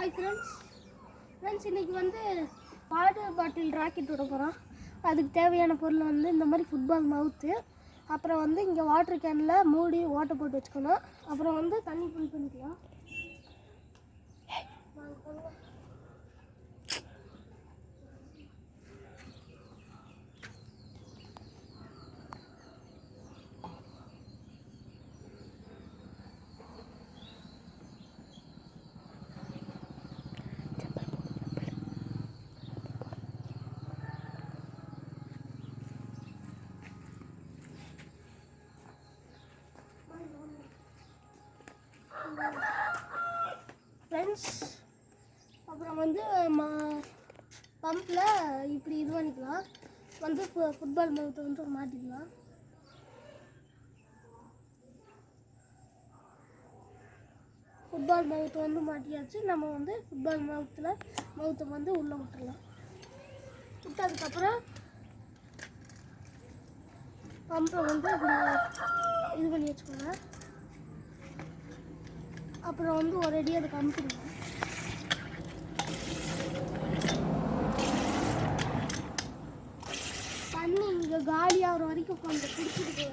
Hi friends இன்றைக்கி வந்து water bottle rocket விட போகிறோம். அதுக்கு தேவையான பொருள் வந்து இந்த மாதிரி ஃபுட்பால் மவுத்து, அப்புறம் வந்து இங்கே வாட்டர் கேனில் மூடி ஓட்டை போட்டு வச்சுக்கணும். அப்புறம் வந்து தண்ணி ஃபில் பண்ணிக்கலாம். ஃப்ரெண்ட்ஸ் அப்புறம் வந்து பம்பில் இப்படி இது பண்ணிக்கலாம். வந்து ஃபுட்பால் மவுத்தை வந்து மாட்டிக்கலாம். ஃபுட்பால் மவுத்தை வந்து மாட்டியாச்சு. நம்ம வந்து ஃபுட்பால் மவுத்தை வந்து உள்ளே விட்டுடலாம். விட்டதுக்கப்புறம் பம்பை வந்து இது பண்ணி வச்சுக்கோங்க. அப்புறம் வந்து ஒரு அடி அதை கம்பிடுங்க. தண்ணி இங்கே காலியாகிற வரைக்கும் கொஞ்சம் குடிச்சிட்டு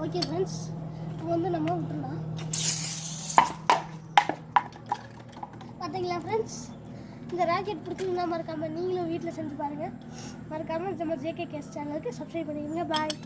ஓகே ஃப்ரெண்ட்ஸ், இப்போ வந்து நம்ம விட்டுடலாம். பார்த்தீங்களா ஃப்ரெண்ட்ஸ், இந்த ராக்கெட் பிடிச்சிங்கன்னா மறக்காமல் நீங்களும் வீட்டில் செஞ்சு பாருங்கள். மறக்காமல் நம்ம JK Cast சேனலுக்கு சப்ஸ்கிரைப் பண்ணிடுங்க. பாய்.